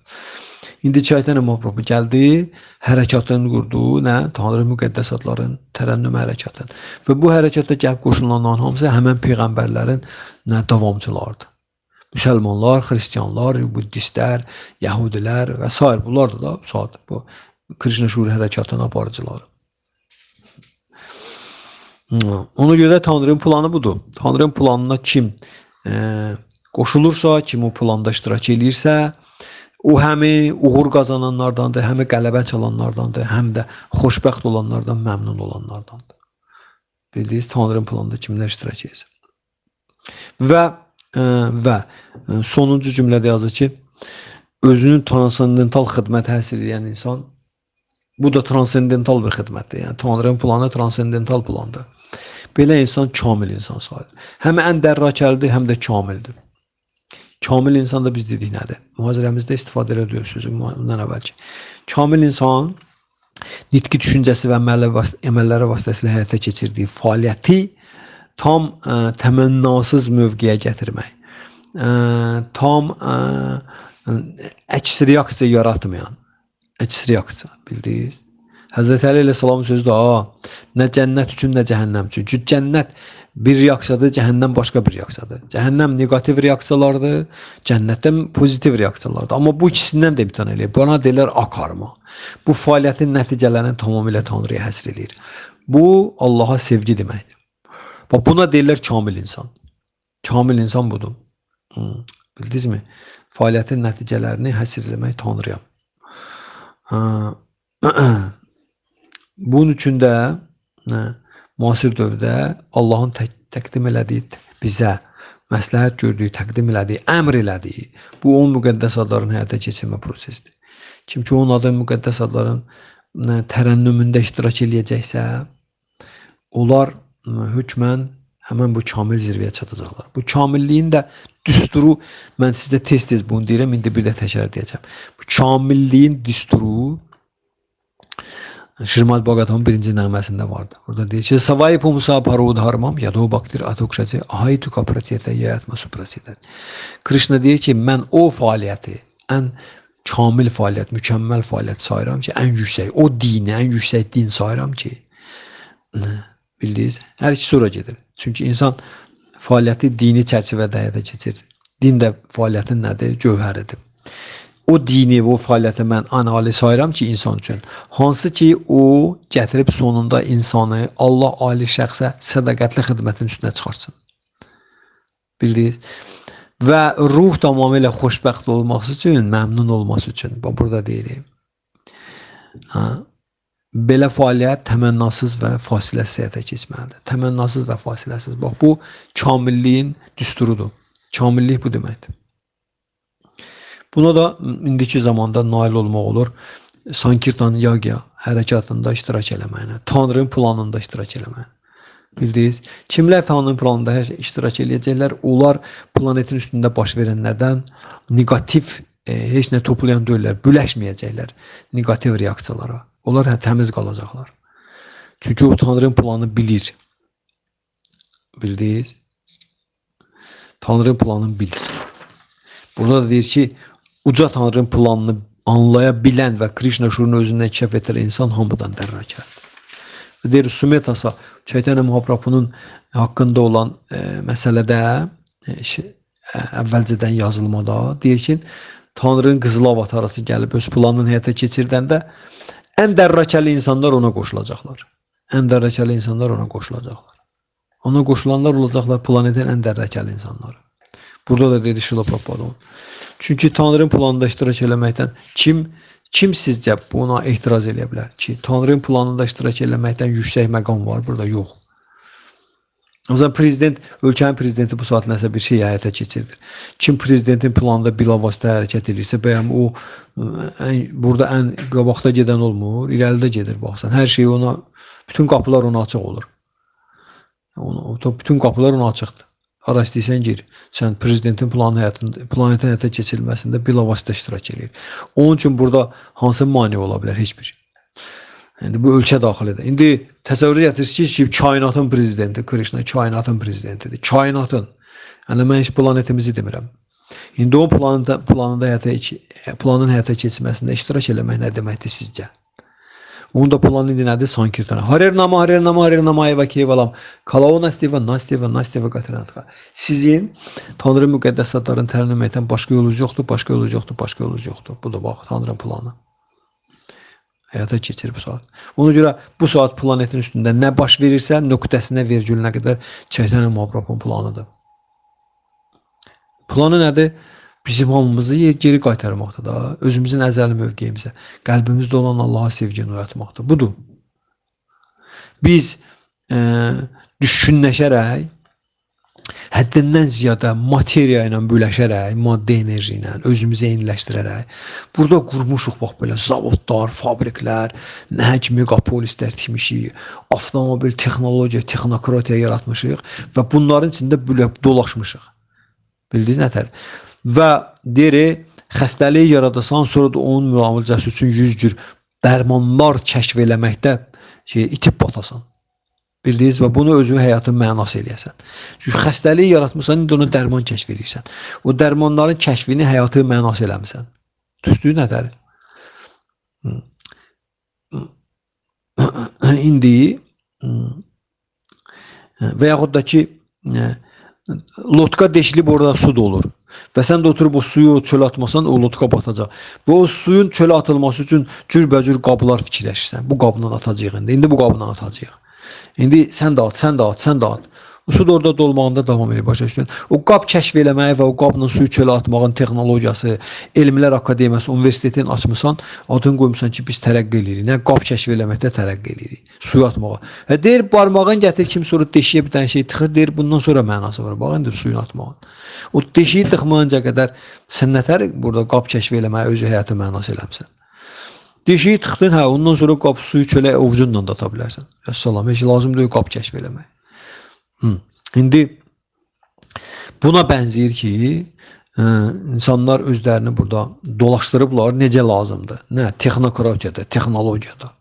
İndi Chaitanya Mahaprabhu gəldi, hərəkatını qurdu, nə? Tanrı müqəddəs adların tərənnüm hərəkatını. Və bu hərəkatda gəlib qoşulanların hamısı həmən peyğəmbərlərin davamçılardır. Müsəlmanlar, xristianlar, buddistlər, yəhudilər və s. bunlar da bu Krishna şuur hərəkatının aparıcıları. Ona görə Tanrı'nın planı budur. Tanrı'nın planına kim qoşulursa, kim o planda iştirak edirsə, o həmi uğur qazananlardandır, həmi qələbə çalanlardandır, həm də xoşbəxt olanlardan, məmnun olanlardandır. Bildiniz, Tanrı'nın planında kimlər iştirak edirsə. Və sonuncu cümlədə yazır ki, özünün transendental xidmət həsil edən insan, bu da transendental bir xidmətdir. Yəni Tanrı'nın planı transendental plandır. Belə insan kamil insan sayılır. Həm ən dərrakəlidir, həm də kamildir. Kamil insan da biz dedik nədir? Mühazirəmizdə istifadə edilir sözü bundan əvvəlki. Kamil insan nitqi düşüncəsi və əməlləri vasitəsilə həyata keçirdiyi fəaliyyəti tam təmənnasız mövqeyə gətirmək. Tam əks reaksiya yaratmayan. Əks reaksiya, bildiniz? Həzrət Əli ilə salamın sözü də, nə cənnət üçün, nə cəhənnəm üçün. Çünki cənnət bir reaksiyadır, cəhənnəm başqa bir reaksiyadır. Cəhənnəm negativ reaksiyalardır, cənnətdən pozitiv reaksiyalardır. Amma bu ikisindən də bir tane eləyir. Buna deyirlər akarma. Bu fəaliyyətin nəticələrini tamamilə Tanrıya həsr edir. Bu Allaha sevgi deməkdir. Buna deyirlər kamil insan. Kamil insan budur. Bildinizmi? Fəaliyyətin nəticələrini həsr etmək Tanrıya. Bunun üçün də müasir dövrdə Allahın təqdim elədiyi bizə məsləhət gördüyü, təqdim elədiyi, əmr elədiyi bu onun müqəddəs adların həyata keçirmə prosesidir. Kim ki onun adı müqəddəs adların tərənnümündə iştirak eləyəcəksə, onlar hökmən həmən bu kamil zirvəyə çatacaqlar. Bu kamilliyin də düsturu, mən sizə tez-tez bunu deyirəm, indi bir də təkrar edəcəm. Bu kamilliyin düsturu Şirmal Bagatov'un birinci nəğməsində vardı. Burada deyir ki, Savayı Pumusa Parod Harmam, Yado Baktir Atokşacı, Ahay Tuka Pratiyete Yayatma Suprasidet. Krishna deyir ki, mən o fəaliyyəti, ən kamil fəaliyyət, mükəmməl fəaliyyət sayıram ki, ən yüksək, o dini, ən yüksək din sayıram ki, bildiniz, hər iki sonra gedir. Çünki insan fəaliyyəti dini çərçivədə həyata keçir. Din də fəaliyyətin nədir? Cövhəridir. O dini, o fəaliyyəti mən anali sayıram ki, insan üçün. Hansı ki, o gətirib sonunda insanı Allah ali şəxsə sədaqətli xidmətin üstünə çıxarsın. Bildiniz? Və ruh tamamilə xoşbəxt olması üçün, məmnun olması üçün, burada deyirik. Belə fəaliyyət təmənnasız və fasiləsiz həyata keçməlidir. Təmənnasız və fasiləsiz. Bax, bu kamilliyin düsturudur. Kamillik bu deməkdir. Buna da indiki zamanda nail olmaq olur. Sankirtan Yagya hərəkatında iştirak eləməyinə, Tanrının planında iştirak eləməyinə. Bildiniz, kimlər Tanrının planında iştirak eləyəcəklər? Onlar planetin üstündə baş verənlərdən negativ, heç nə toplayan deyirlər, büləşməyəcəklər negativ reaksiyalara. Onlar təmiz qalacaqlar. Çünki o Tanrının planını bilir. Bildiniz? Tanrının planını bilir. Burada da deyir ki, uca Tanrının planını anlaya bilən və Krishna şuurunu özündən kəşf edən insan hamıdan dərrakərdir. Deyir, Sumetasa, Chaitanya Mahaprabhu'nun haqqında olan məsələdə, əvvəlcədən yazılmada, deyir ki, Tanrının qızıl avatarası gəlib öz planını həyata keçirdəndə ən dərrakəli insanlar ona qoşulacaqlar. Ən dərrakəli insanlar ona qoşulacaqlar. Ona qoşulanlar olacaqlar planetin ən dərrakəli insanları. Burada da dedi Şrila Prabhupada. Çünki Tanrının planında iştirak eləməkdən kim sizcə buna etiraz eləyə bilər ki, Tanrının planında iştirak eləməkdən yüksək məqam var, burada yox. O zaman prezident, ölkənin prezidenti bu saat nəsə bir şey həyata keçirdir. Kim prezidentin planında bilavasitə hərəkət edirsə, bəyəm o burada ən qabaqda gedən olmur, irəlidə gedir, baxsan. Hər şey ona, bütün qapılar ona açıq olur. Bütün qapılar ona açıqdır. Hara istəyirsən gir. Sən prezidentin planetin həyata keçirilməsində bilavasitə iştirak edir. Onun üçün burada hansı mane ola bilər? Heç bir. İndi bu ölkə daxilidir. İndi təsəvvür edirsiniz ki, kainatın prezidenti, Krishna kainatın prezidentidir. Kainatın. Yəni mən heç planetimizi demirəm. İndi o planın həyata keçməsində iştirak eləmək nə deməkdir sizcə? Onun da planı indi nədir? Sankirtana. Harer nama, harer nama, harer nama, eva kevalam. Kalao nastiva, nastiva, nastiva qatirantka. Sizin Tanrı müqəddəsatlarını tərnüm edən başqa yolunuz yoxdur, başqa yolunuz yoxdur, başqa yolunuz yoxdur. Bu da bax, Tanrı'nın planı. Həyata keçir bu saat. Ona görə bu saat planetin üstündə nə baş verirsə, nöqtəsinə, vergülünə qədər Chaitanya Mahaprabhu'nun planıdır. Planı nədir? Bizim hamımızı geri qaytarmaqdır da, özümüzün əzəli mövqeyimizə, qəlbimizdə olan Allah'a sevgini oyatmaqdır. Budur. Biz düşünləşərək, həddindən ziyadə materiya ilə büləşərək, maddi enerji ilə, özümüzü eyniləşdirərək, burada qurmuşuq, bax belə, zavodlar, fabriklər, nəhəc megapolislər tikmişik, avtomobil, texnologiya, texnokratiya yaratmışıq və bunların içində dolaşmışıq. Bildiniz nətər? Və deyir, xəstəliyi yaradasan, sonra da onun müalicəsi üçün 100 cür dərmanlar kəşf eləməkdə itib batasan. Bildiniz və bunu özünün həyatın mənası eləyəsən. Çünki xəstəliyi yaratmışsan, indi ona dərman kəşf edirsən. O dərmanların kəşfini həyatın mənası eləmişsən. Düzdür nətər? İndi və yaxud da ki, lotka deşilib orada su da olur. Və sən də oturub o suyu çölə atmasan, o lotka batacaq. Və o suyun çölə atılması üçün cürbəcür qablar fikirləşirsən. Bu qabla atacaq indi. İndi bu qabla atacaq. İndi sən də at, sən də at, sən də at. O su da orada dolmağında davam edir başa düşdün. O qab kəşf eləməyi və o qabla suyu çölə atmağın texnologiyası, Elmlər Akademiyası, universitetin açmısan, adını qoymuşsan ki, biz tərəqqi eləyirik. Nə qab kəşf eləməkdə tərəqqi eləyirik. Suyu atmağa. Deyir, barmağın gətir kim sonra deşiyə bir dənə şey tıxır, deyir, bundan sonra mənası var. Bax, indi suyunu atmağın. O deşiyi tıxmayınca qədər sən nətər burada qab kəşf eləməyi özü həyatı mənası eləmsən. Deşiyi tıxdın, hə, ondan sonra qab suyu çölə ovucunla da ata bilərsən. Əssalam, heç lazım deyil qab kəşf eləmək. İndi buna bənzəyir ki, insanlar özlərini burada dolaşdırıblar, necə lazımdır. Nə? Texnokratiyada, texnologiyada.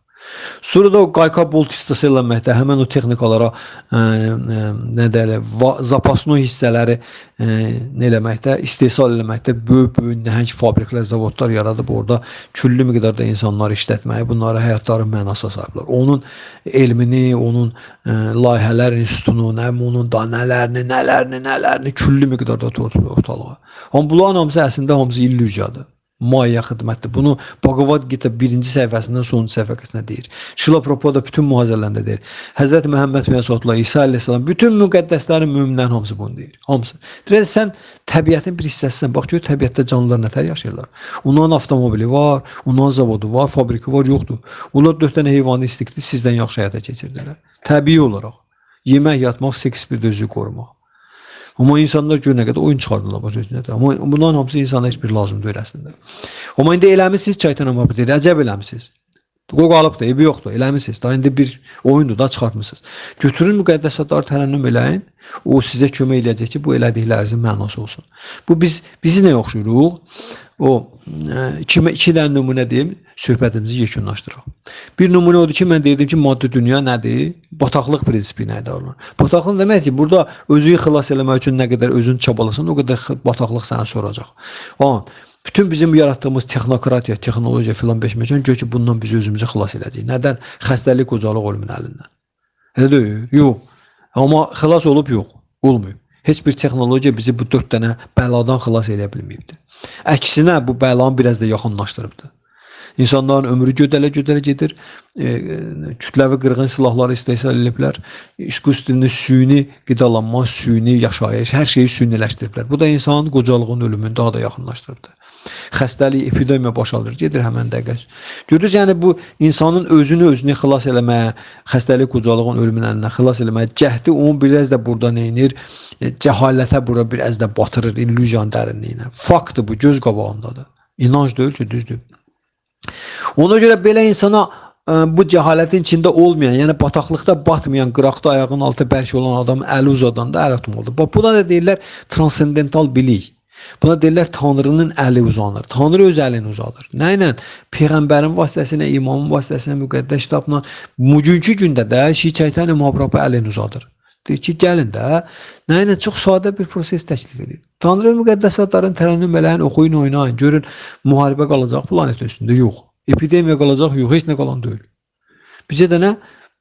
Sonra da o qayqa bolt istehsal eləməkdə, həmin o texnikalara nə deyirlər, zapaslı hissələri nə eləməkdə, istehsal eləməkdə böyük nəhəng fabriklər, zavodlar yaradıb orada küllü miqdarda insanlar işlətməyi, bunlara həyatların mənası sahiblər. Onun elmini, onun layihələr institutunu, onun da nələrini küllü miqdarda ortalığa. Amma bunların hamısı əslində hamısı illüziyadır. Maya xidmətdir. Bunu Bhagavad Gita 1-ci səhifəsindən sonuncu səhifəsinə deyir. Şila Prabhupada bütün mühazirələrində deyir. Həzrət Məhəmməd Məsudullah, İsa əleyhissalam, bütün müqəddəslərin, möminlərin hamısı bunu deyir. Hamısı. Deyir, sən təbiətin bir hissəsisən. Bax gör, təbiətdə canlılar nətər yaşayırlar. Onların avtomobili var, onların zavodu var, fabriki var, yoxdur. Onlar 4 dənə heyvani istikli sizdən yaxşı həyata keçirdilər. Təbii olaraq. Yemək, yatmaq, seks bir dözü qorumaq. Amma insanlar gör nə qədər oyun çıxardılar baş özünə. Amma bunların hamısı insana heç bir lazım deyil əslində. Amma indi eləmisiniz Çaytana Muhabbət deyir, əcəb eləmisiniz. Qoq alıb da, evi yoxdur, eləmisiniz. Da indi bir oyundur da çıxartmısınız. Götürün müqəddəsatları tərənnüm eləyin, o sizə kömək eləyəcək ki, bu elədiklərinizin mənası olsun. Bu bizi nə oxşuyuruq? O iki dənə nümunə deyim, söhbətimizi yekunlaşdıraq. Bir nümunə odur ki, mən deyirdim ki, maddi dünya nədir? Bataqlıq prinsipi nədir olur? Bataqlıq demək ki, burada özünü xilas eləmək üçün nə qədər özünü çabalasan, o qədər bataqlıq səni soracaq. Bütün bizim yaratdığımız texnokratiya, texnologiya filan beşməkən gör ki, bundan biz özümüzü xilas edəcəyik. Nədən? Xəstəlik, qocalıq, ölümün əlindən. Elə deyil? Yox. Amma xilas olub yox, olmuyor. Heç bir texnologiya bizi bu 4 dənə bəladan xilas edə bilməyibdir. Əksinə bu bəlanı biraz da yaxınlaşdırıbdır. İnsanların ömrü gödələ gedir. Kütləvi qırğın silahları istehsal ediblər. İskustveni süni qidalanma, süni yaşayış, hər şeyi süniləşdiriblər. Bu da insanın qocalığın ölümünü daha da yaxınlaşdırıbdır. Xəstəlik, epidemiya baş alır, gedir həmən dəqiqə. Görürüz, yəni bu insanın özünü xilas eləməyə, xəstəlik, qocalığın ölümünün əlindən xilas eləməyə cəhdi onu biraz da burada neynir? Cəhalətə bura biraz da batırır, illüziyan dərinliyinə. Faktdır bu, göz qabağındadır. İnanc deyil ki, düzdür. Ona görə belə insana bu cəhalətin içində olmayan, yəni bataqlıqda batmayan, qıraqda ayağının altı bərk olan adamın əli uzadanda əl atmalıdır. Bax, buna da deyirlər transendental bilik. Buna deyirlər Tanrının əli uzanır. Tanrı öz əlini uzadır. Nə ilə? Peyğəmbərin vasitəsilə, imamın vasitəsilə, müqəddəs kitabla bugünkü gündə də Şri Çaytanya Mahaprabhu əlini uzadır. Deyir ki, gəlin də, nə ilə? Çox sadə bir proses təklif edir. Tanrı müqəddəsatların tərənnüm eləyin, oxuyun, oynayın, görün, müharibə qalacaq planetin üstündə. Yox. Epidemiya qalacaq, yox, heç nə qalan deyil. Bizə də nə?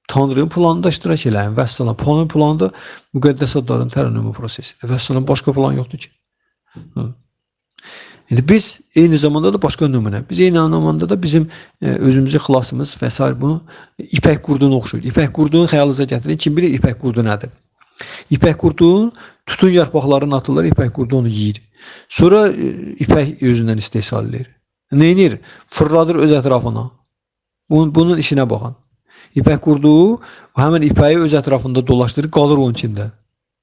Tanrının planında iştirak eləyin. Vəssalam, planında müqəddəsatların tərənnümü prosesidir. Vəssalam, başqa plan yoxdur ki. İndi biz eyni zamanda da başqa nümunə. Biz eyni zamanda da bizim özümüzü xilasımız və s. bunu ipək qurduna oxşuyur. İpək qurdunu xəyalınıza gətirin. Kim bilir ipək qurdu nədir? İpək qurdun tutun yarpaqlarını atırlar, ipək qurdu onu yeyir. Sonra ipək özündən istehsal edir. Nə edir? Fırladır öz ətrafına. Bunun işinə baxın. İpək qurdu həmin ipəyi öz ətrafında dolaşdırır, qalır onun içində.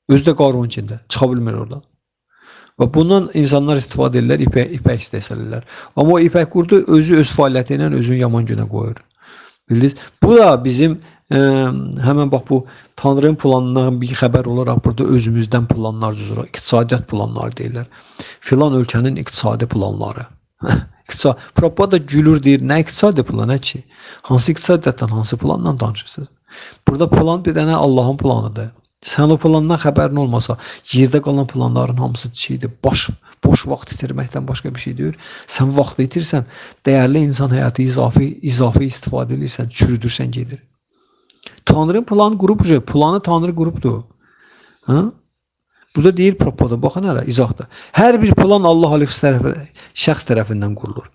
Özü də qalır onun içində. Çıxa bilmir oradan. Və bundan insanlar istifadə edirlər, ipək istehsal edirlər. Amma o ipək qurdu özü öz fəaliyyəti ilə özünü yaman günə qoyur. Bildiniz? Bu da bizim həmən bax bu Tanrının planından bir xəbər olaraq burada özümüzdən planlar düzürük. İqtisadiyyat planları deyirlər. Filan ölkənin iqtisadi planları. Prabhupada gülür deyir, nə iqtisadi planı ki? Hansı iqtisadiyyatdan, hansı plandan danışırsınız? Burada plan bir dənə Allahın planıdır. Sən o plandan xəbərin olmasa, yerdə qalan planların hamısı şeydir, boş vaxt itirməkdən başqa bir şey deyir. Sən vaxtı itirsən, dəyərli insan həyatı izafi istifadə edirsən, çürüdürsən gedir. Tanrının planı qrupdur, planı Tanrı qrupdur. Burada deyir Prabhupada, baxın hələ, izahda. Hər bir plan Allah şəxs tərəfindən qurulur.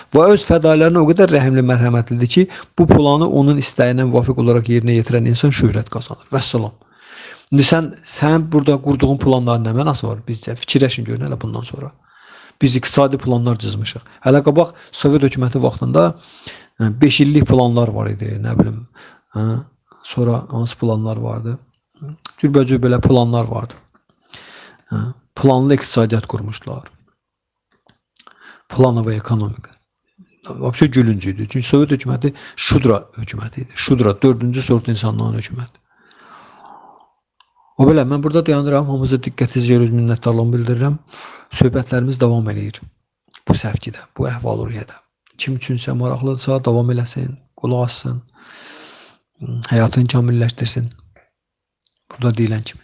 Və öz fədailərinə o qədər rəhimli, mərhəmətlidir ki, bu planı onun istəyinə müvafiq olaraq yerinə yetirən insan şöhrət qazanır. Vəssalam. İndi sən burada qurduğun planların nə mənası var? Bizcə fikirləşin görün hələ bundan sonra. Biz iqtisadi planlar cızmışıq. Hələ qabaq Sovet hökuməti vaxtında 5 illik planlar var idi, nə bilim. Sonra hansı planlar vardı? Cürbəcür belə planlar vardı. Planlı iqtisadiyyat qurmuşlar. Planlı və ekonomika. Vəbşə gülüncüydü. Çünki Sovet hökuməti Şudra hökuməti idi. Şudra 4-cü sort insanların hökuməti. O belə, mən burada dayanıram, hamıza diqqətinizi görür, minnətdarlığımı bildirirəm. Söhbətlərimiz davam edir bu səfkidə, bu əhval-ruhiyyədə. Kim üçünsə maraqlıdırsa davam eləsin, qulaq assın, həyatını kamilləşdirsin. Burada deyilən kimi.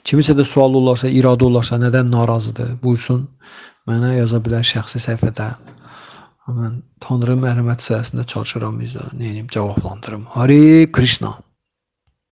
Kimisə də sual olarsa, iradə olarsa, nədən narazıdır, buyursun, mənə yaza bilər şəxsi səhifədə. Mən Tanrı mərhəmət sayəsində çalışıram, neyim, cavablandırım. Hare Krishna.